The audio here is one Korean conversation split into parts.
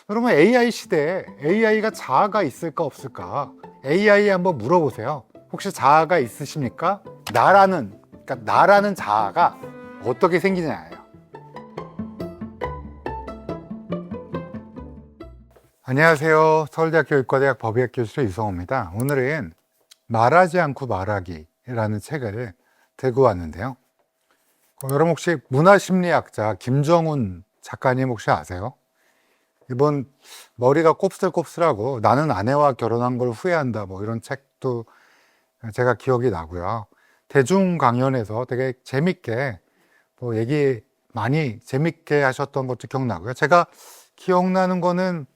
그러면 AI 시대에 AI가 자아가 있을까 없을까? AI에 한번 물어보세요. 혹시 자아가 있으십니까? 그러니까 나라는 자아가 어떻게 생기냐예요. 안녕하세요. 서울대학교 의과대학 법의학 교수 이성호입니다. 오늘은 말하지 않고 말하기라는 책을 들고 왔는데요. 여러분 혹시 문화심리학자 김정훈 작가님 혹시 아세요? 이번 머리가 곱슬곱슬하고 나는 아내와 결혼한 걸 후회한다 뭐 이런 책도 제가 기억이 나고요. 대중 강연에서 되게 재밌게 뭐 얘기 많이 재밌게 하셨던 것도 기억나고요. 제가 기억나는 거는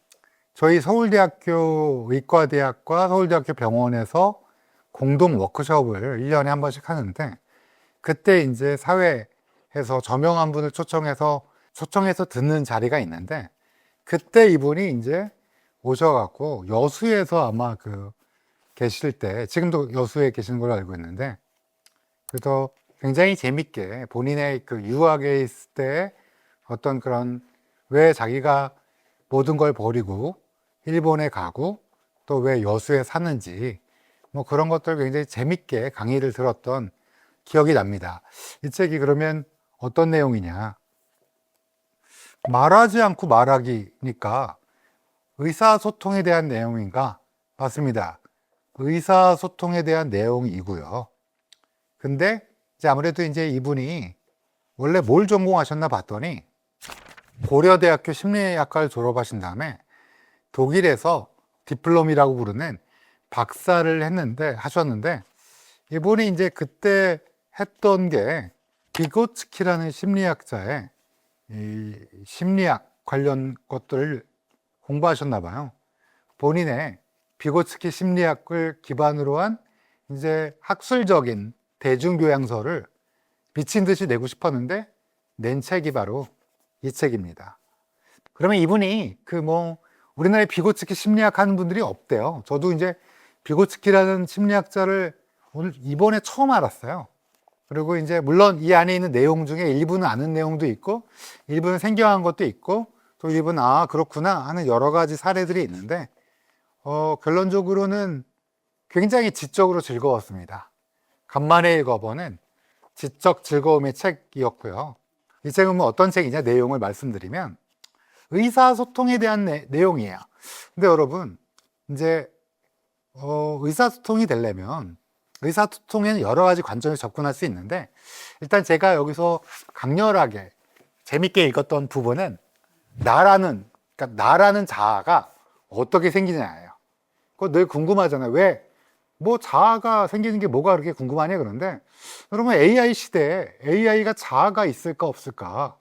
저희 서울대학교 의과대학과 서울대학교 병원에서 공동 워크숍을 1년에 한 번씩 하는데 그때 이제 사회에서 저명한 분을 초청해서 듣는 자리가 있는데 그때 이분이 이제 오셔갖고 여수에서 아마 계실 때, 지금도 여수에 계시는 걸로 알고 있는데, 그래서 굉장히 재밌게 본인의 유학에 있을 때 어떤 그런 왜 자기가 모든 걸 버리고 일본에 가고 또 왜 여수에 사는지 뭐 그런 것들 굉장히 재밌게 강의를 들었던 기억이 납니다. 이 책이 그러면 어떤 내용이냐? 말하지 않고 말하기니까 의사소통에 대한 내용인가? 맞습니다. 의사소통에 대한 내용이고요. 근데 이제 아무래도 이제 이분이 원래 뭘 전공하셨나 봤더니 고려대학교 심리학과를 졸업하신 다음에 독일에서 디플롬이라고 부르는 박사를 하셨는데 이분이 이제 그때 했던 게 비고츠키라는 심리학자의 이 심리학 관련 것들을 공부하셨나 봐요. 본인의 비고츠키 심리학을 기반으로 한 이제 학술적인 대중교양서를 미친 듯이 내고 싶었는데 낸 책이 바로 이 책입니다. 그러면 이분이 우리나라에 비고츠키 심리학 하는 분들이 없대요. 저도 이제 비고츠키라는 심리학자를 오늘 이번에 처음 알았어요. 그리고 이제 물론 이 안에 있는 내용 중에 일부는 아는 내용도 있고 일부는 생경한 것도 있고 또 일부는 그렇구나 하는 여러 가지 사례들이 있는데 결론적으로는 굉장히 지적으로 즐거웠습니다. 간만에 읽어보는 지적 즐거움의 책이었고요. 이 책은 어떤 책이냐 내용을 말씀드리면 의사소통에 대한 내용이에요. 근데 여러분 이제 의사소통이 되려면 의사소통에는 여러 가지 관점에서 접근할 수 있는데 일단 제가 여기서 강렬하게 재밌게 읽었던 부분은 그러니까 나라는 자아가 어떻게 생기냐예요. 그거 늘 궁금하잖아요. 왜? 뭐 자아가 생기는 게 뭐가 그렇게 궁금하냐 그런데 여러분 AI 시대에 AI가 자아가 있을까 없을까?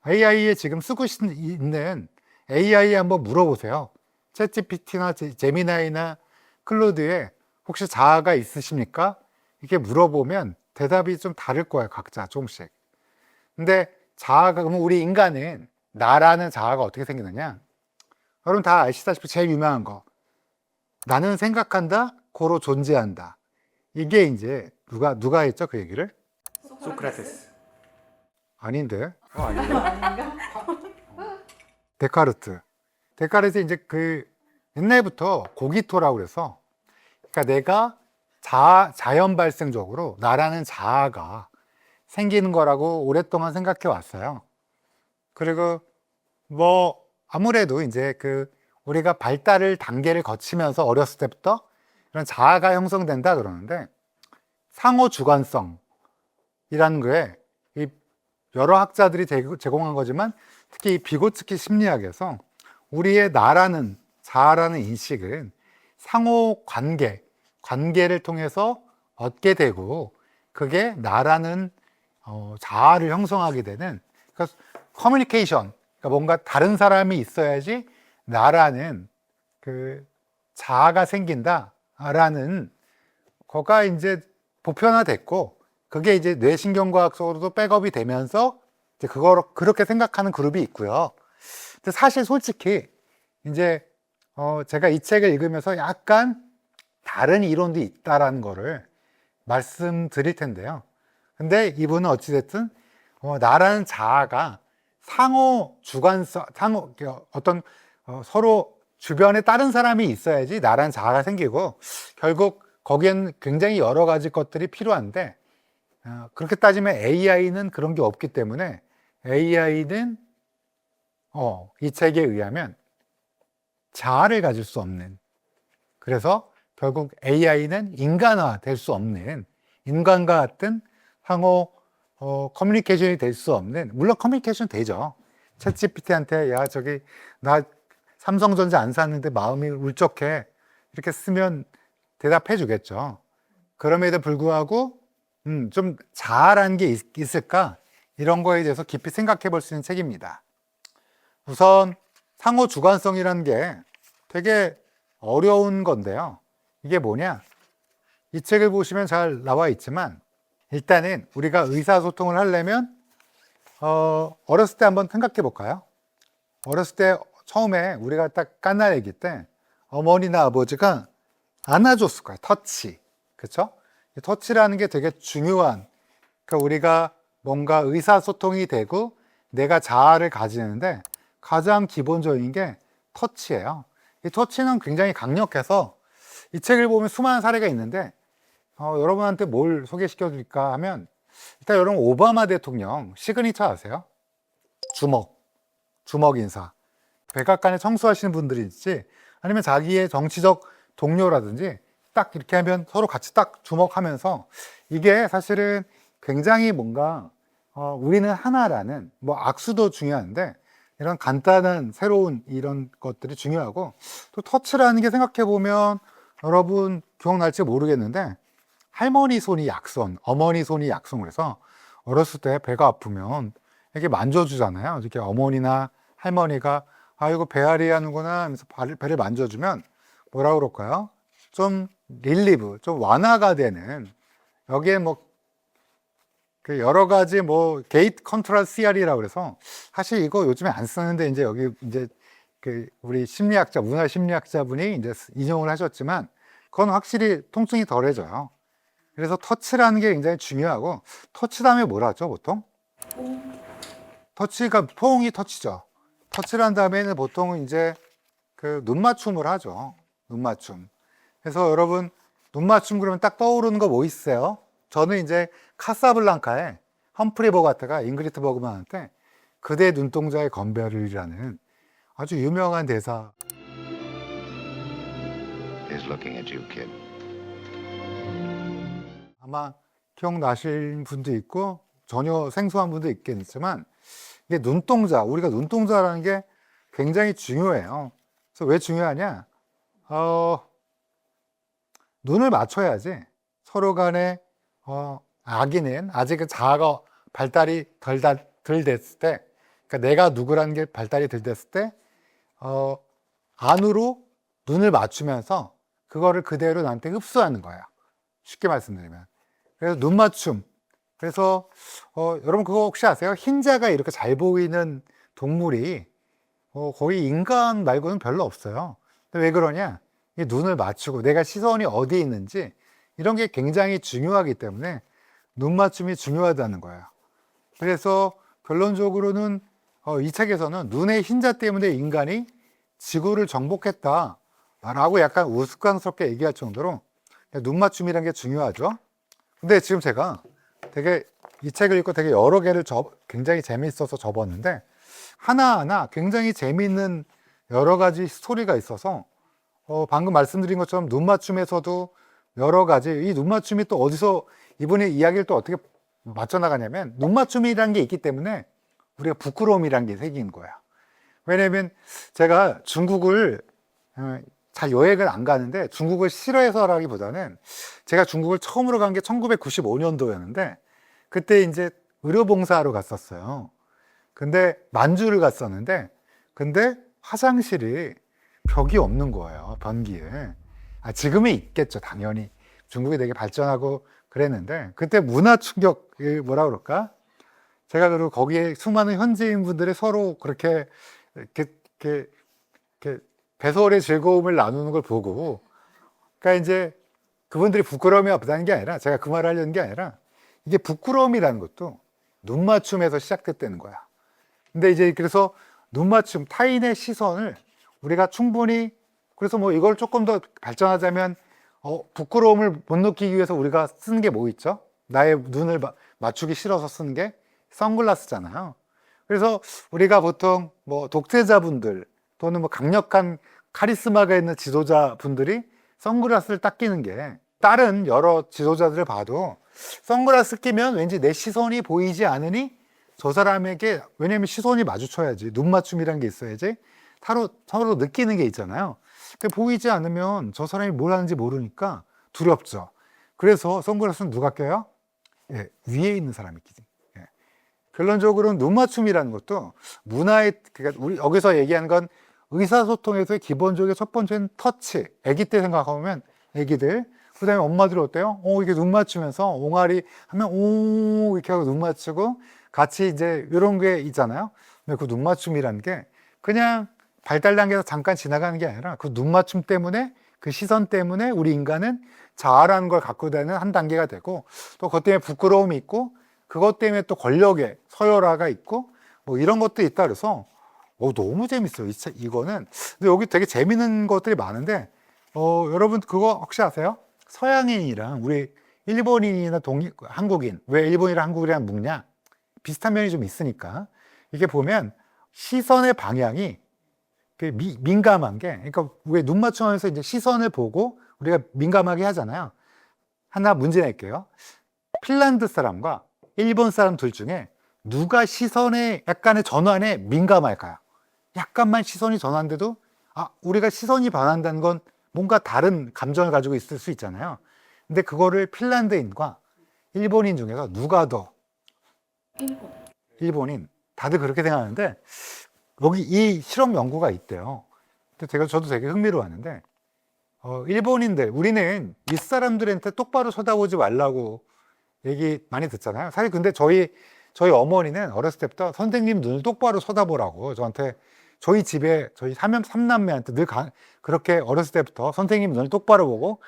AI에 지금 쓰고 있는 AI에 한번 물어보세요. 챗GPT나 제미나이나 클로드에 혹시 자아가 있으십니까? 이렇게 물어보면 대답이 좀 다를 거예요. 각자 조금씩. 근데 그러면 우리 인간은 나라는 자아가 어떻게 생기느냐? 여러분 다 아시다시피 제일 유명한 거. 나는 생각한다, 고로 존재한다. 이게 이제 누가 했죠? 그 얘기를? 소크라테스. 아닌데? 아닌데? 데카르트. 데카르트 이제 옛날부터 고기토라고 그래서 그러니까 내가 자연 발생적으로 나라는 자아가 생기는 거라고 오랫동안 생각해 왔어요. 그리고 아무래도 이제 우리가 단계를 거치면서 어렸을 때부터 이런 자아가 형성된다 그러는데 상호 주관성이라는 거에 여러 학자들이 제공한 거지만 특히 이 비고츠키 심리학에서 우리의 나라는 자아라는 인식은 상호 관계를 통해서 얻게 되고 그게 나라는 자아를 형성하게 되는 그러니까 커뮤니케이션 그러니까 뭔가 다른 사람이 있어야지 나라는 자아가 생긴다라는 거가 이제 보편화됐고 그게 이제 뇌신경과학적으로도 백업이 되면서 이제 그렇게 생각하는 그룹이 있고요. 근데 사실 솔직히 이제 제가 이 책을 읽으면서 약간 다른 이론도 있다라는 거를 말씀드릴 텐데요. 근데 이분은 어찌됐든 나라는 자아가 상호 주관성, 어떤 서로 주변에 다른 사람이 있어야지 나란 자아가 생기고 결국 거기엔 굉장히 여러 가지 것들이 필요한데 그렇게 따지면 AI는 그런 게 없기 때문에 AI는 이 책에 의하면 자아를 가질 수 없는, 그래서 결국 AI는 인간화 될 수 없는, 인간과 같은 상호 커뮤니케이션이 될 수 없는, 물론 커뮤니케이션 되죠. 챗 GPT한테 야 저기 나 삼성전자 안 샀는데 마음이 울적해 이렇게 쓰면 대답해 주겠죠. 그럼에도 불구하고 좀 자아라는 게 있을까? 이런 거에 대해서 깊이 생각해 볼 수 있는 책입니다. 우선 상호 주관성이라는 게 되게 어려운 건데요. 이게 뭐냐? 이 책을 보시면 잘 나와 있지만 일단은 우리가 의사소통을 하려면 어렸을 때 한번 생각해 볼까요? 어렸을 때 처음에 우리가 딱 갓난 아기 때 어머니나 아버지가 안아줬을 거예요. 터치. 그렇죠? 터치라는 게 되게 중요한, 그러니까 우리가 뭔가 의사소통이 되고 내가 자아를 가지는데 가장 기본적인 게 터치예요. 이 터치는 굉장히 강력해서 이 책을 보면 수많은 사례가 있는데 여러분한테 뭘 소개시켜 드릴까 하면 일단 여러분 오바마 대통령 시그니처 아세요? 주먹 인사. 백악관에 청소하시는 분들이 있지 아니면 자기의 정치적 동료라든지 딱 이렇게 하면 서로 같이 딱 주먹하면서 이게 사실은 굉장히 뭔가 우리는 하나라는, 뭐 악수도 중요한데 이런 간단한 새로운 이런 것들이 중요하고, 또 터치라는 게 생각해 보면 여러분 기억날지 모르겠는데 할머니 손이 약손, 어머니 손이 약손, 그래서 어렸을 때 배가 아프면 이렇게 만져주잖아요. 이렇게 어머니나 할머니가 이거 배앓이 하는구나 하면서 배를 만져주면 뭐라 그럴까요? 좀 릴리브, 좀 완화가 되는, 여기에 뭐 그 여러 가지 뭐 게이트 컨트롤 CR이라고 그래서 사실 이거 요즘에 안 쓰는데 이제 여기 이제 그 우리 심리학자, 문화 심리학자 분이 이제 인용을 하셨지만 그건 확실히 통증이 덜해져요. 그래서 터치라는 게 굉장히 중요하고, 터치 다음에 뭐라 하죠 보통? 터치가 포옹이 터치죠. 터치란 다음에는 보통은 이제 그 눈맞춤을 하죠. 눈맞춤. 그래서 여러분 눈맞춤 그러면 딱 떠오르는 거 뭐 있어요? 저는 이제 카사블랑카에 험프리 보가트가 잉그리트 버그만한테 그대 눈동자의 건배를이라는 아주 유명한 대사. is looking at you, kid. 아마 기억나실 분도 있고 전혀 생소한 분도 있겠지만 이게 눈동자, 우리가 눈동자라는 게 굉장히 중요해요. 그래서 왜 중요하냐? 눈을 맞춰야지 서로 간에 아기는 아직 자아가 발달이 덜 됐을 때, 그러니까 내가 누구라는 게 발달이 덜 됐을 때 안으로 눈을 맞추면서 그거를 그대로 나한테 흡수하는 거예요. 쉽게 말씀드리면. 그래서 눈 맞춤. 그래서 여러분 그거 혹시 아세요? 흰자가 이렇게 잘 보이는 동물이 거의 인간 말고는 별로 없어요. 근데 왜 그러냐? 이 눈을 맞추고 내가 시선이 어디에 있는지 이런 게 굉장히 중요하기 때문에 눈 맞춤이 중요하다는 거예요. 그래서 결론적으로는 이 책에서는 눈의 흰자 때문에 인간이 지구를 정복했다라고 약간 우스꽝스럽게 얘기할 정도로 눈 맞춤이라는 게 중요하죠. 근데 지금 제가 되게 이 책을 읽고 되게 여러 개를 굉장히 재미있어서 접었는데 하나하나 굉장히 재미있는 여러 가지 스토리가 있어서 방금 말씀드린 것처럼 눈 맞춤에서도 여러 가지, 이 눈 맞춤이 또 어디서 이분의 이야기를 또 어떻게 맞춰 나가냐면 눈 맞춤이라는 게 있기 때문에 우리가 부끄러움이라는 게 생긴 거야. 왜냐면 제가 중국을 잘 여행을 안 가는데 중국을 싫어해서라기보다는 제가 중국을 처음으로 간 게 1995년도였는데 그때 이제 의료봉사하러 갔었어요. 근데 만주를 갔었는데 근데 화장실이 벽이 없는 거예요, 변기에. 지금은 있겠죠, 당연히. 중국이 되게 발전하고 그랬는데 그때 문화 충격이 뭐라 그럴까? 제가 그리고 거기에 수많은 현지인 분들이 서로 그렇게 이렇게 배설의 즐거움을 나누는 걸 보고, 그러니까 이제 그분들이 부끄러움이 없다는 게 아니라, 제가 그 말을 하려는 게 아니라 이게 부끄러움이라는 것도 눈 맞춤에서 시작됐다는 거야. 근데 이제 그래서 눈 맞춤, 타인의 시선을 우리가 충분히 그래서 뭐 이걸 조금 더 발전하자면 부끄러움을 못 느끼기 위해서 우리가 쓰는 게 뭐 있죠? 나의 눈을 맞추기 싫어서 쓰는 게 선글라스잖아요. 그래서 우리가 보통 뭐 독재자분들 또는 뭐 강력한 카리스마가 있는 지도자분들이 선글라스를 딱 끼는 게 다른 여러 지도자들을 봐도 선글라스 끼면 왠지 내 시선이 보이지 않으니 저 사람에게 왜냐면 시선이 마주쳐야지 눈 맞춤이라는 게 있어야지 서로 느끼는 게 있잖아요. 보이지 않으면 저 사람이 뭘 하는지 모르니까 두렵죠. 그래서 선글라스는 누가 껴요? 예, 위에 있는 사람이 끼지. 예. 결론적으로는 눈 맞춤이라는 것도 문화의 그러니까 우리 여기서 얘기하는 건 의사소통에서의 기본적인 첫 번째는 터치. 아기 때 생각하면 아기들 그다음에 엄마들 어때요? 이렇게 눈 맞추면서 옹알이 하면 오 이렇게 하고 눈 맞추고 같이 이제 이런 게 있잖아요. 근데 그 눈 맞춤이라는 게 그냥 발달 단계에서 잠깐 지나가는 게 아니라 그 눈 맞춤 때문에 그 시선 때문에 우리 인간은 자아라는 걸 갖고 다니는 한 단계가 되고 또 그것 때문에 부끄러움이 있고 그것 때문에 또 권력의 서열화가 있고 뭐 이런 것도 있다 그래서 너무 재밌어요. 이거는 근데 여기 되게 재밌는 것들이 많은데 여러분 그거 혹시 아세요? 서양인이랑 우리 일본인이나 한국인 왜 일본이랑 한국이랑 묻냐? 비슷한 면이 좀 있으니까 이게 보면 시선의 방향이 민감한 게 그러니까 왜 눈 맞춤하면서 이제 시선을 보고 우리가 민감하게 하잖아요. 하나 문제 낼게요. 핀란드 사람과 일본 사람 둘 중에 누가 시선의 약간의 전환에 민감할까요? 약간만 시선이 전환돼도 우리가 시선이 변한다는 건 뭔가 다른 감정을 가지고 있을 수 있잖아요. 근데 그거를 핀란드인과 일본인 중에서 누가 더 일본인 다들 그렇게 생각하는데 여기 이 실험 연구가 있대요. 근데 저도 되게 흥미로웠는데 일본인들 우리는 윗사람들한테 똑바로 쳐다보지 말라고 얘기 많이 듣잖아요. 사실 근데 저희 어머니는 어렸을 때부터 선생님 눈을 똑바로 쳐다보라고 저한테 저희 집에 저희 삼남매한테 늘 그렇게 어렸을 때부터 선생님 눈을 똑바로 보고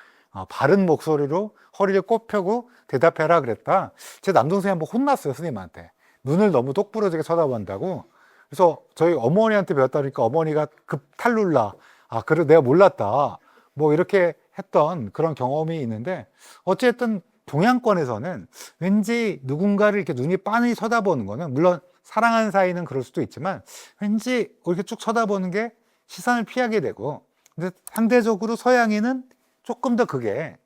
바른 목소리로 허리를 꼭 펴고 대답해라 그랬다. 제 남동생이 한번 혼났어요 선생님한테. 눈을 너무 똑부러지게 쳐다본다고. 그래서 저희 어머니한테 배웠다 그러니까 어머니가 급 탈룰라. 그래 내가 몰랐다. 뭐 이렇게 했던 그런 경험이 있는데 어쨌든 동양권에서는 왠지 누군가를 이렇게 눈이 빤히 쳐다보는 거는 물론 사랑하는 사이는 그럴 수도 있지만 왠지 이렇게 쭉 쳐다보는 게 시선을 피하게 되고 근데 상대적으로 서양인은 조금 더 그게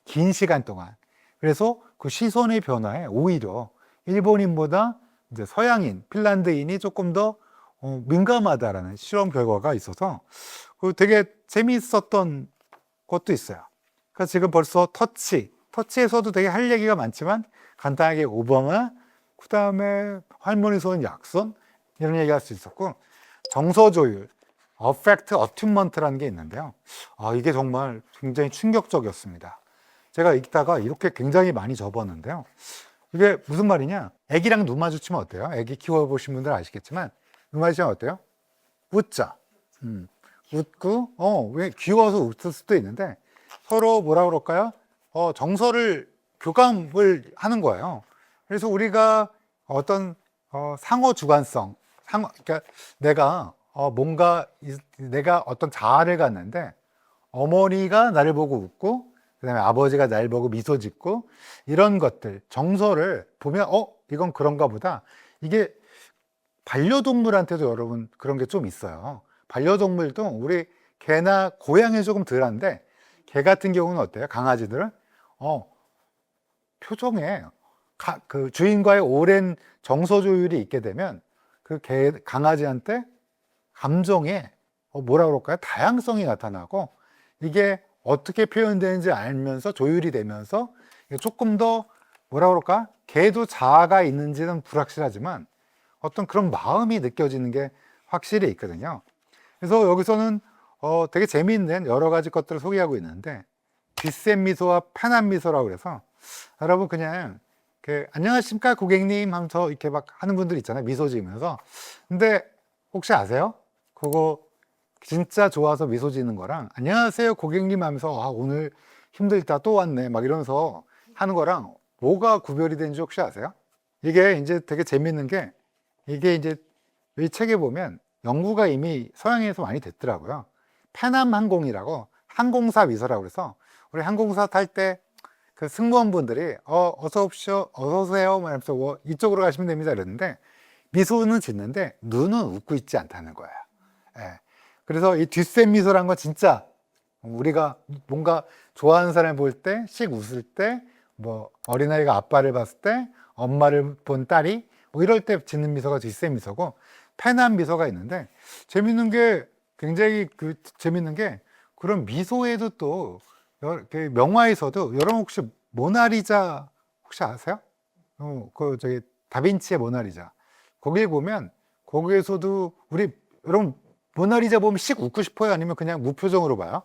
긴 시간 동안 그래서 그 시선의 변화에 오히려 일본인보다 이제 서양인, 핀란드인이 조금 더 민감하다라는 실험 결과가 있어서 되게 재미있었던 것도 있어요. 그러니까 지금 벌써 터치에서도 되게 할 얘기가 많지만 간단하게 오버마, 그 다음에 할머니 손, 약손 이런 얘기 할 수 있었고 정서 조율, 어펙트 어튠먼트라는 게 있는데요. 이게 정말 굉장히 충격적이었습니다. 제가 읽다가 이렇게 굉장히 많이 접었는데요. 이게 무슨 말이냐? 애기랑 눈 마주치면 어때요? 애기 키워보신 분들 아시겠지만 눈 마주치면 어때요? 웃자. 웃고 왜 귀여워서 웃을 수도 있는데 서로 뭐라 그럴까요? 정서를 교감을 하는 거예요. 그래서 우리가 어떤 상호 주관성, 그러니까 내가 내가 어떤 자아를 갖는데 어머니가 나를 보고 웃고 그다음에 아버지가 나를 보고 미소 짓고 이런 것들 정서를 보면 이건 그런가 보다. 이게 반려동물한테도 여러분 그런 게 좀 있어요. 반려동물도 우리 개나 고양이 조금 덜한데 개 같은 경우는 어때요? 강아지들은 표정에 그 주인과의 오랜 정서 조율이 있게 되면 그 강아지한테 감정에 뭐라 그럴까요? 다양성이 나타나고 이게 어떻게 표현되는지 알면서 조율이 되면서 조금 더 뭐라 그럴까? 개도 자아가 있는지는 불확실하지만 어떤 그런 마음이 느껴지는 게 확실히 있거든요. 그래서 여기서는 되게 재미있는 여러 가지 것들을 소개하고 있는데 뒷셈 미소와 편한 미소라고 그래서 여러분 그냥 안녕하십니까 고객님 하면서 이렇게 막 하는 분들 있잖아요. 미소 지으면서. 근데 혹시 아세요? 그거 진짜 좋아서 미소 지는 거랑 안녕하세요 고객님 하면서 오늘 힘들다 또 왔네 막 이러면서 하는 거랑 뭐가 구별이 되는지 혹시 아세요? 이게 이제 되게 재밌는 게 이게 이제 이 책에 보면 연구가 이미 서양에서 많이 됐더라고요. 페남항공이라고 항공사 미소라고 그래서 우리 항공사 탈 때 그 승무원분들이 어서 오십시오, 어서 오세요 말하면서 이쪽으로 가시면 됩니다 이랬는데 미소는 짓는데 눈은 웃고 있지 않다는 거예요. 예. 그래서 이 뒷셈 미소란 건 진짜 우리가 뭔가 좋아하는 사람 볼 때, 씩 웃을 때, 뭐 어린아이가 아빠를 봤을 때, 엄마를 본 딸이 뭐 이럴 때 짓는 미소가 뒷셈 미소고 페남 미소가 있는데 재밌는 게 굉장히 재밌는 게 그런 미소에도 또 명화에서도 여러분 혹시 모나리자 혹시 아세요? 저기 다빈치의 모나리자 거기에 보면 거기에서도 우리 여러분 모나리자 보면 씩 웃고 싶어요? 아니면 그냥 무표정으로 봐요?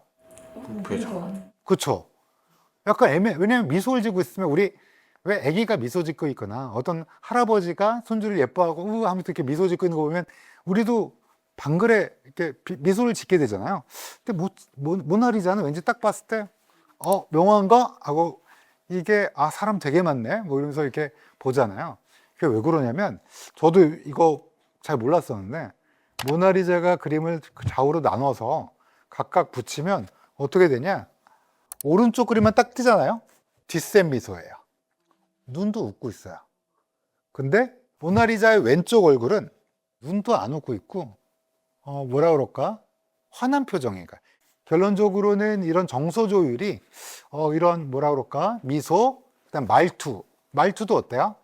무표정. 그쵸? 약간 왜냐면 미소를 짓고 있으면 우리 왜 아기가 미소 짓고 있거나 어떤 할아버지가 손주를 예뻐하고 하면서 이렇게 미소 짓고 있는 거 보면 우리도 방글에 이렇게 미소를 짓게 되잖아요. 근데 모나리자는 왠지 딱 봤을 때 명화인가? 하고 이게 사람 되게 많네? 뭐 이러면서 이렇게 보잖아요. 그게 왜 그러냐면 저도 이거 잘 몰랐었는데 모나리자가 그림을 좌우로 나눠서 각각 붙이면 어떻게 되냐? 오른쪽 그림만 딱 뜨잖아요. 뒷셈 미소예요. 눈도 웃고 있어요. 근데 모나리자의 왼쪽 얼굴은 눈도 안 웃고 있고 뭐라 그럴까? 화난 표정이니까. 결론적으로는 이런 정서 조율이 이런 뭐라 그럴까? 미소, 그다음 말투도 어때요?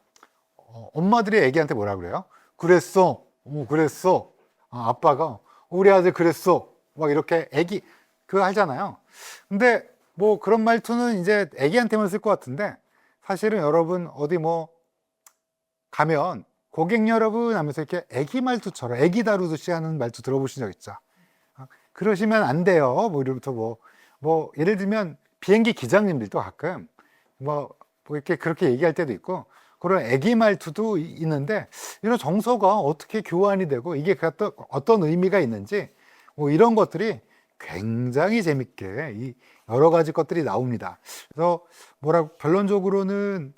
엄마들이 애기한테 뭐라 그래요? 그랬어, 그랬어. 아빠가 우리 아들 그랬어. 막 이렇게 애기 그거 하잖아요. 근데 뭐 그런 말투는 이제 애기한테만 쓸 것 같은데 사실은 여러분 어디 뭐 가면 고객 여러분 하면서 이렇게 애기 말투처럼 애기 다루듯이 하는 말투 들어보신 적 있죠? 그러시면 안 돼요. 뭐 이러면서 뭐 예를 들면 비행기 기장님들도 가끔 뭐 이렇게 그렇게 얘기할 때도 있고 그런 애기 말투도 있는데 이런 정서가 어떻게 교환이 되고 이게 어떤 의미가 있는지 뭐 이런 것들이 굉장히 재밌게 이 여러 가지 것들이 나옵니다. 그래서 결론적으로는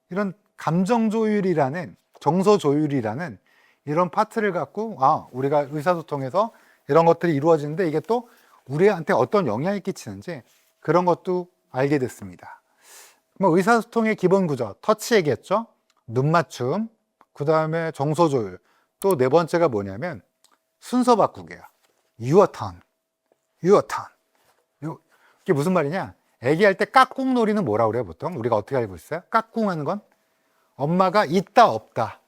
이런 감정 조율이라는 정서 조율이라는 이런 파트를 갖고 우리가 의사소통에서 이런 것들이 이루어지는데 이게 또 우리한테 어떤 영향을 끼치는지 그런 것도 알게 됐습니다. 뭐 의사소통의 기본 구조 터치 얘기했죠. 눈 맞춤, 그 다음에 정서 조율, 또 네 번째가 뭐냐면 순서 바꾸기예요. Your turn, your turn. 이게 무슨 말이냐? 애기할 때 깍꿍놀이는 뭐라고 그래요 보통? 우리가 어떻게 알고 있어요? 깍꿍하는 건 엄마가 있다 없다.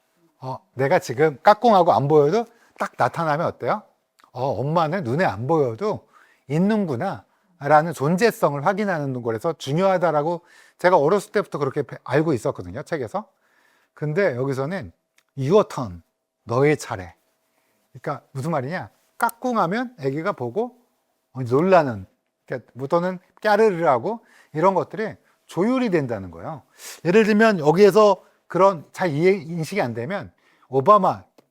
내가 지금 깍꿍하고 안 보여도 딱 나타나면 어때요? 엄마는 눈에 안 보여도 있는구나 라는 존재성을 확인하는 거라서 중요하다라고 제가 어렸을 때부터 그렇게 알고 있었거든요, 책에서. 근데 여기서는 your turn, 너의 차례. 그러니까 무슨 말이냐? 깍꿍하면 아기가 보고 놀라는, 또는 까르르 하고 이런 것들이 조율이 된다는 거예요. 예를 들면 여기에서 그런 잘 인식이 안 되면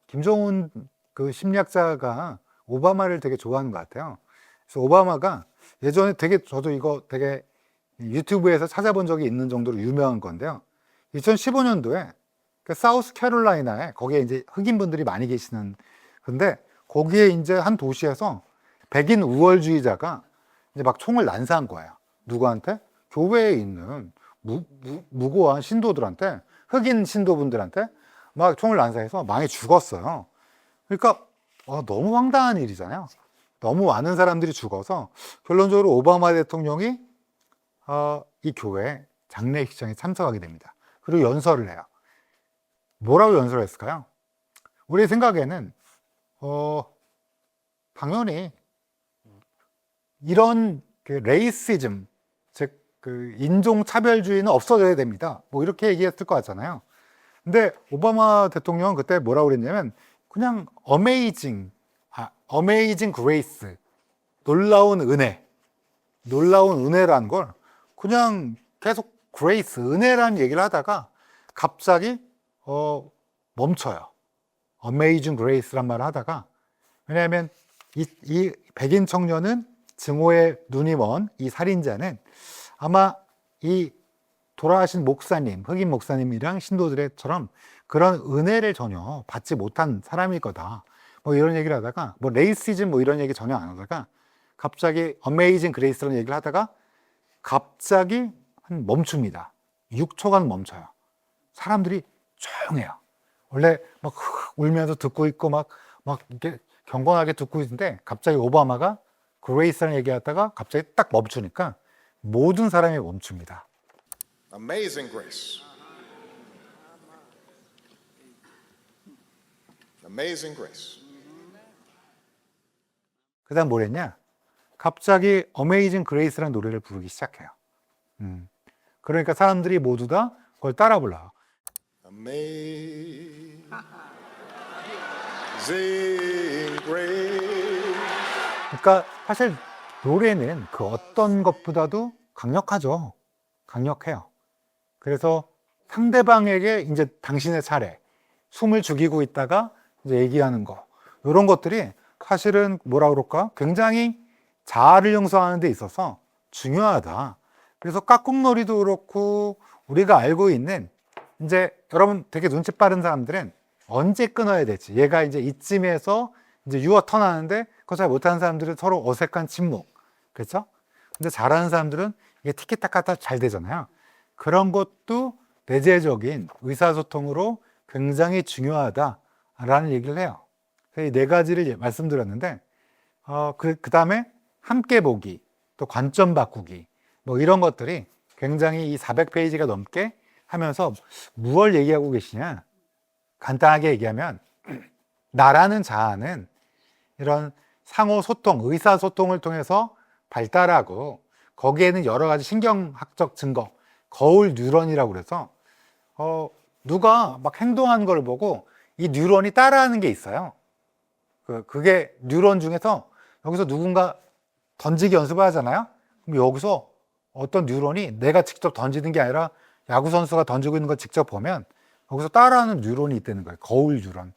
김정은 그 심리학자가 오바마를 되게 좋아하는 것 같아요. 그래서 오바마가 예전에 저도 이거 되게 유튜브에서 찾아본 적이 있는 정도로 유명한 건데요. 2015년도에 사우스 캐롤라이나에 거기에 이제 흑인분들이 많이 계시는 근데 거기에 이제 한 도시에서 백인 우월주의자가 이제 막 총을 난사한 거예요. 누구한테? 교회에 있는 무고한 신도들한테, 흑인 신도분들한테 막 총을 난사해서 많이 죽었어요. 그러니까 너무 황당한 일이잖아요. 너무 많은 사람들이 죽어서 결론적으로 오바마 대통령이 이 교회 장례식장에 참석하게 됩니다. 그리고 연설을 해요. 뭐라고 연설을 했을까요? 우리 생각에는 당연히 이런 레이시즘, 즉 인종차별주의는 없어져야 됩니다. 뭐 이렇게 얘기했을 것 같잖아요. 근데 오바마 대통령은 그때 뭐라고 그랬냐면 그냥 어메이징 그레이스, 놀라운 은혜라는 걸 그냥 계속 그레이스, 은혜라는 얘기를 하다가 갑자기 멈춰요. 어메이징 그레이스란 말을 하다가, 왜냐하면 이 백인 청년은 증오의 눈이 먼 이 살인자는 아마 이 돌아가신 목사님, 흑인 목사님이랑 신도들처럼 그런 은혜를 전혀 받지 못한 사람일 거다. 뭐 이런 얘기를 하다가 뭐 레이시즘 뭐 이런 얘기 전혀 안 하다가 갑자기 어메이징 그레이스라는 얘기를 하다가 갑자기 한 멈춥니다. 6초간 멈춰요. 사람들이 조용해요. 원래 막 울면서 듣고 있고 막 이렇게 경건하게 듣고 있는데 갑자기 오바마가 그레이스라는 얘기하다가 갑자기 딱 멈추니까 모든 사람이 멈춥니다. Amazing grace. Amazing grace. 그 다음 뭘 했냐? 갑자기 어메이징 그레이스라는 노래를 부르기 시작해요. 그러니까 사람들이 모두 다 그걸 따라 불러요. Amazing grace. 그러니까 사실 노래는 그 어떤 것보다도 강력하죠. 강력해요. 그래서 상대방에게 이제 당신의 차례, 숨을 죽이고 있다가 이제 얘기하는 거, 이런 것들이 사실은 뭐라 그럴까? 굉장히 자아를 형성하는 데 있어서 중요하다. 그래서 깍꿍놀이도 그렇고 우리가 알고 있는 이제 여러분 되게 눈치 빠른 사람들은 언제 끊어야 될지, 얘가 이제 이쯤에서 이제 유어 턴 하는데 그거 잘 못하는 사람들은 서로 어색한 침묵, 그렇죠? 근데 잘하는 사람들은 이게 티키타카 잘 되잖아요. 그런 것도 내재적인 의사소통으로 굉장히 중요하다라는 얘기를 해요. 이 네 가지를 말씀드렸는데 그 다음에 함께 보기, 또 관점 바꾸기 뭐 이런 것들이 굉장히 이 400페이지가 넘게 하면서 무엇을 얘기하고 계시냐, 간단하게 얘기하면 나라는 자아는 이런 상호 소통, 의사소통을 통해서 발달하고 거기에는 여러 가지 신경학적 증거, 거울 뉴런이라고 그래서 누가 막 행동하는 걸 보고 이 뉴런이 따라하는 게 있어요. 그게 뉴런 중에서 여기서 누군가 던지기 연습을 하잖아요. 그럼 여기서 어떤 뉴런이 내가 직접 던지는 게 아니라 야구 선수가 던지고 있는 걸 직접 보면 여기서 따라하는 뉴런이 있다는 거예요. 거울 뉴런.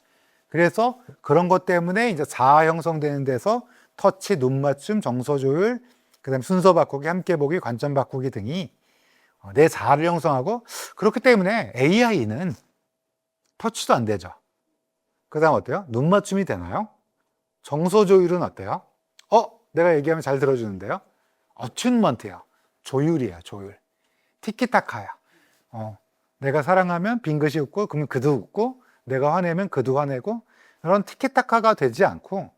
그래서 그런 것 때문에 이제 자아 형성되는 데서 터치, 눈 맞춤, 정서 조율, 그다음 순서 바꾸기, 함께 보기, 관점 바꾸기 등이 내 자아를 형성하고, 그렇기 때문에 AI는 터치도 안 되죠. 그다음 어때요? 눈 맞춤이 되나요? 정서 조율은 어때요? 내가 얘기하면 잘 들어주는데요. 어튠먼트예요. 조율이에요, 조율. 티키타카야. 내가 사랑하면 빙긋이 웃고, 그러면 그도 웃고, 내가 화내면 그도 화내고, 이런 티키타카가 되지 않고,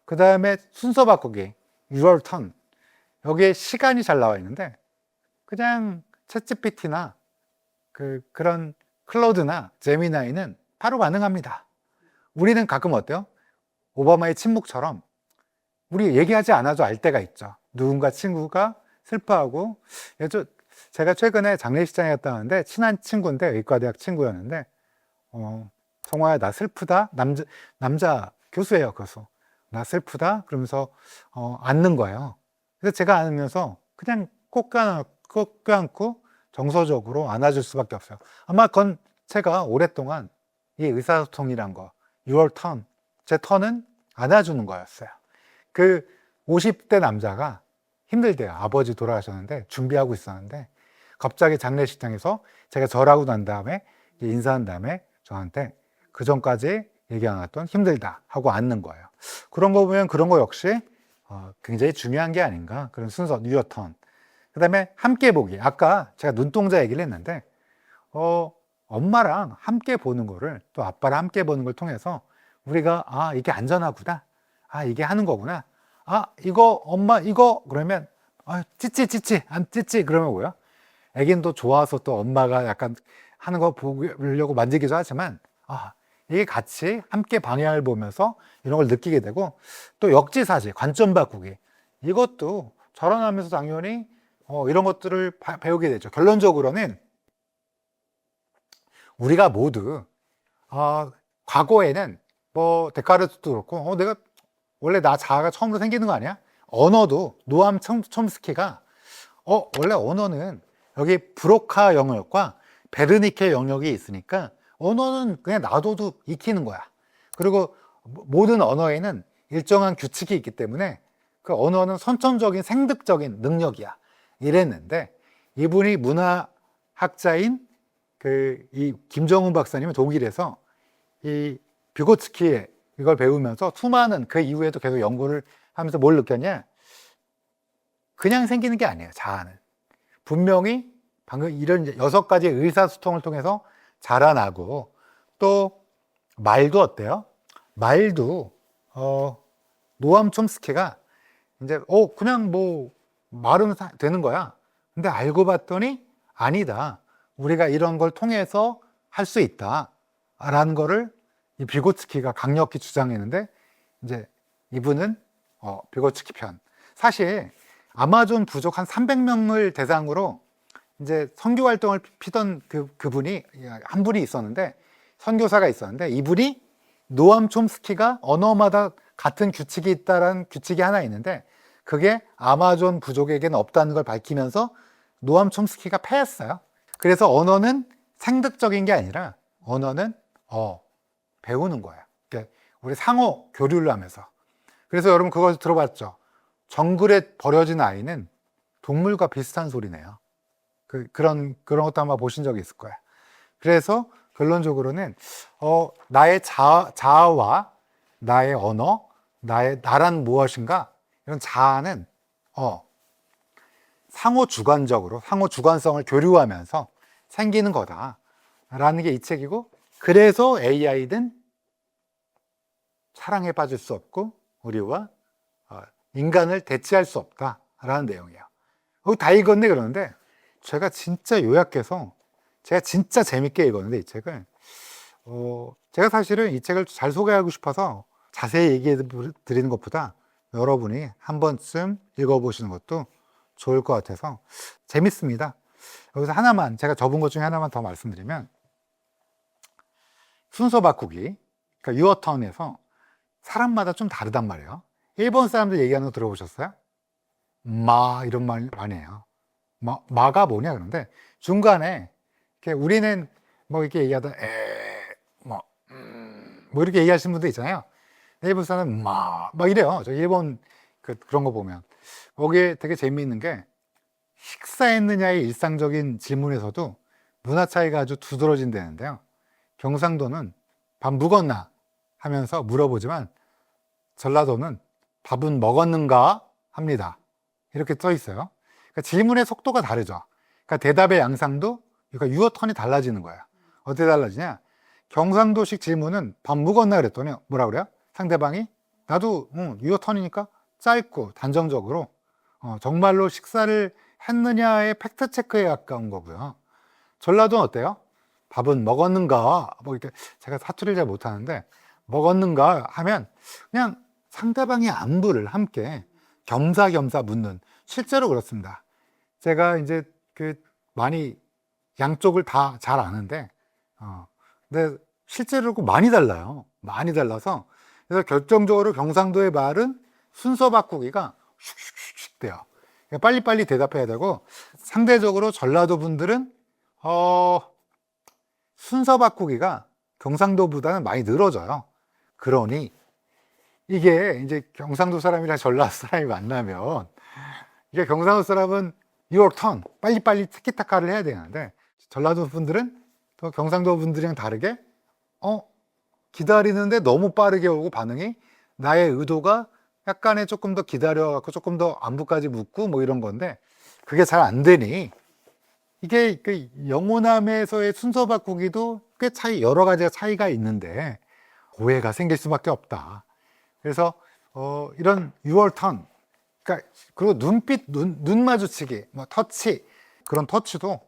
그 다음에 순서 바꾸기, your turn. 여기에 시간이 잘 나와 있는데, 그냥 챗GPT나 그런 클로드나 제미나이는 바로 반응합니다. 우리는 가끔 어때요? 오바마의 침묵처럼 우리 얘기하지 않아도 알 때가 있죠. 누군가 친구가 슬퍼하고, 제가 최근에 장례식장에 갔다 왔는데 친한 친구인데, 의과대학 친구였는데 성화야 나 슬프다. 남자 교수예요. 그래서 나 슬프다 그러면서 앉는 거예요. 그래서 제가 안으면서 그냥 꼭 껴안고 정서적으로 안아줄 수밖에 없어요. 아마 그건 제가 오랫동안 이 의사소통이란 거, your turn, 제 턴은 안아주는 거였어요. 그 50대 남자가 힘들대요. 아버지 돌아가셨는데 준비하고 있었는데 갑자기 장례식장에서 제가 절하고 난 다음에 인사한 다음에 저한테 그 전까지 얘기 안 했던 힘들다 하고 앉는 거예요. 그런 거 보면 그런 거 역시 굉장히 중요한 게 아닌가, 그런 순서, 뉴어턴. 그 다음에 함께 보기. 아까 제가 눈동자 얘기를 했는데 엄마랑 함께 보는 거를, 또 아빠랑 함께 보는 걸 통해서 우리가 이게 안전하구나, 이게 하는 거구나, 이거 엄마 이거 그러면 찌찌 안 찌찌 그러면 뭐야? 애긴 또 좋아서 또 엄마가 약간 하는 거 보려고 만지기도 하지만 이게 같이 함께 방향을 보면서 이런 걸 느끼게 되고, 또 역지사지, 관점 바꾸기, 이것도 자라나면서 당연히 이런 것들을 배우게 되죠. 결론적으로는 우리가 모두 과거에는 뭐 데카르트도 그렇고 내가 원래 나 자아가 처음으로 생기는 거 아니야? 언어도 노암 촘스키가 원래 언어는 여기 브로카 영역과 베르니케 영역이 있으니까 언어는 그냥 놔둬도 익히는 거야. 그리고 모든 언어에는 일정한 규칙이 있기 때문에 그 언어는 선천적인 생득적인 능력이야, 이랬는데 이분이 문화학자인 이 김정은 박사님은 독일에서 이 뷰고츠키의 이걸 배우면서 수많은 그 이후에도 계속 연구를 하면서 뭘 느꼈냐? 그냥 생기는 게 아니에요, 자아는. 분명히 방금 이런 이제 6가지 의사소통을 통해서 자라나고, 또 말도 어때요? 말도 노암 촘스키가 이제 그냥 뭐 말은 되는 거야. 근데 알고 봤더니 아니다. 우리가 이런 걸 통해서 할 수 있다라는 거를 이 뷰고츠키가 강력히 주장했는데, 이제 이분은 뷰고츠키 편. 사실 아마존 부족 한 300명을 대상으로 이제 선교 활동을 피던 그분이 한 분이 있었는데, 선교사가 있었는데, 이분이 노암 촘스키가 언어마다 같은 규칙이 있다라는 규칙이 하나 있는데, 그게 아마존 부족에게는 없다는 걸 밝히면서 노암 촘스키가 패했어요. 그래서 언어는 생득적인 게 아니라 언어는 배우는 거예요. 그러니까 우리 상호 교류를 하면서. 그래서 여러분 그거 들어봤죠? 정글에 버려진 아이는 동물과 비슷한 소리네요. 그런 것도 아마 보신 적이 있을 거야. 그래서 결론적으로는 나의 자아와 나의 언어, 나란 무엇인가, 이런 자아는 상호 주관성을 교류하면서 생기는 거다라는 게 이 책이고, 그래서 AI는 사랑에 빠질 수 없고 우리와 인간을 대체할 수 없다라는 내용이에요. 다 읽었네. 그러는데 제가 진짜 요약해서 제가 진짜 재밌게 읽었는데, 이 책을 제가 사실은 이 책을 잘 소개하고 싶어서 자세히 얘기해 드리는 것보다 여러분이 한 번쯤 읽어보시는 것도 좋을 것 같아서 재밌습니다. 여기서 하나만, 제가 접은 것 중에 하나만 더 말씀드리면, 순서 바꾸기, 그러니까 유어턴에서 사람마다 좀 다르단 말이에요. 일본 사람들 얘기하는 거 들어보셨어요? 이런 말 많이 해요. 마가 뭐냐 그런데, 중간에 이렇게 우리는 뭐 이렇게 얘기하다 뭐 이렇게 얘기하시는 분도 있잖아요. 일본 사람은 막 이래요. 저 일본 그런 거 보면 거기에 되게 재미있는 게, 식사했느냐의 일상적인 질문에서도 문화 차이가 아주 두드러진다는데요. 경상도는 밥 묵었나 하면서 물어보지만, 전라도는 밥은 먹었는가 합니다. 이렇게 써 있어요. 그러니까 질문의 속도가 다르죠. 그러니까 대답의 양상도, 그러니까 유어턴이 달라지는 거예요. 어떻게 달라지냐? 경상도식 질문은 밥 묵었나 그랬더니 뭐라 그래요? 상대방이 나도 유어턴이니까 짧고 단정적으로 정말로 식사를 했느냐의 팩트 체크에 가까운 거고요. 전라도는 어때요? 밥은 먹었는가? 뭐 이렇게, 제가 사투리를 잘 못하는데 먹었는가 하면 그냥 상대방의 안부를 함께 겸사겸사 묻는, 실제로 그렇습니다. 제가 이제 많이 양쪽을 다 잘 아는데 근데 실제로 많이 달라요. 많이 달라서, 그래서 결정적으로 경상도의 말은 순서 바꾸기가 슉슉슉 돼요. 빨리빨리 대답해야 되고, 상대적으로 전라도 분들은 순서 바꾸기가 경상도보다는 많이 늘어져요. 그러니 이게 이제 경상도 사람이랑 전라도 사람이 만나면, 이게 경상도 사람은 your turn, 빨리빨리 티키타카를 해야 되는데, 전라도 분들은 또 경상도 분들이랑 다르게 기다리는데 너무 빠르게 오고, 반응이 나의 의도가 약간의 조금 더 기다려갖고 조금 더 안부까지 묻고 뭐 이런 건데, 그게 잘 안 되니 이게 영호남에서의 순서 바꾸기도 꽤 여러 가지 차이가 있는데 오해가 생길 수밖에 없다. 그래서 이런 유얼턴, 그러니까 그리고 눈 마주치기, 뭐 터치, 그런 터치도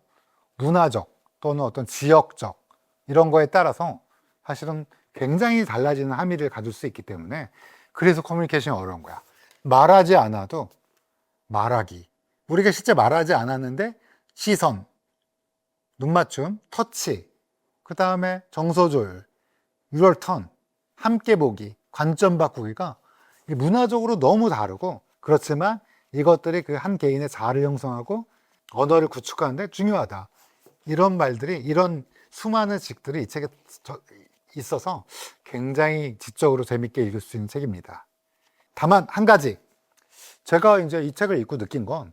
문화적 또는 어떤 지역적 이런 거에 따라서 사실은 굉장히 달라지는 함의를 가질 수 있기 때문에, 그래서 커뮤니케이션이 어려운 거야. 말하지 않아도 말하기, 우리가 실제 말하지 않았는데 시선, 눈맞춤, 터치, 그 다음에 정서 조율, 유얼턴, 함께 보기, 관점 바꾸기가 문화적으로 너무 다르고, 그렇지만 이것들이 그 한 개인의 자아를 형성하고 언어를 구축하는 데 중요하다. 이런 말들이, 이런 수많은 직들이 이 책에 있어서 굉장히 지적으로 재밌게 읽을 수 있는 책입니다. 다만 한 가지, 제가 이제 이 책을 읽고 느낀 건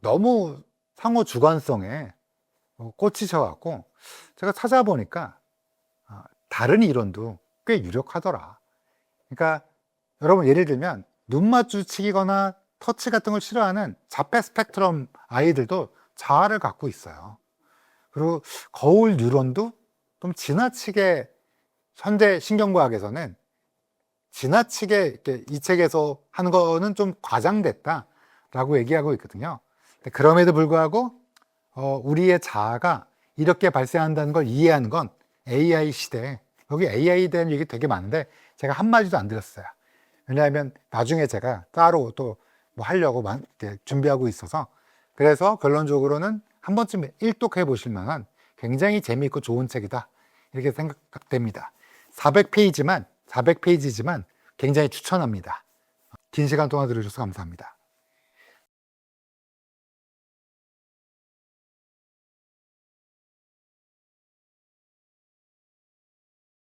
너무 상호 주관성에 꽂히셔갖고 제가 찾아보니까 다른 이론도 꽤 유력하더라. 그러니까 여러분 예를 들면 눈 마주치기거나 터치 같은 걸 싫어하는 자폐 스펙트럼 아이들도 자아를 갖고 있어요. 그리고 거울 뉴런도 좀 지나치게 현대 신경과학에서는 지나치게 이렇게 이 책에서 하는 거는 좀 과장됐다라고 얘기하고 있거든요. 근데 그럼에도 불구하고 우리의 자아가 이렇게 발생한다는 걸 이해하는 건 AI 시대에, 여기 AI에 대한 얘기 되게 많은데 제가 한마디도 안 들었어요. 왜냐하면 나중에 제가 따로 또 뭐 하려고 이렇게 준비하고 있어서, 그래서 결론적으로는 한 번쯤 일독해 보실 만한 굉장히 재미있고 좋은 책이다 이렇게 생각됩니다. 400페이지지만 굉장히 추천합니다. 긴 시간 동안 들어주셔서 감사합니다.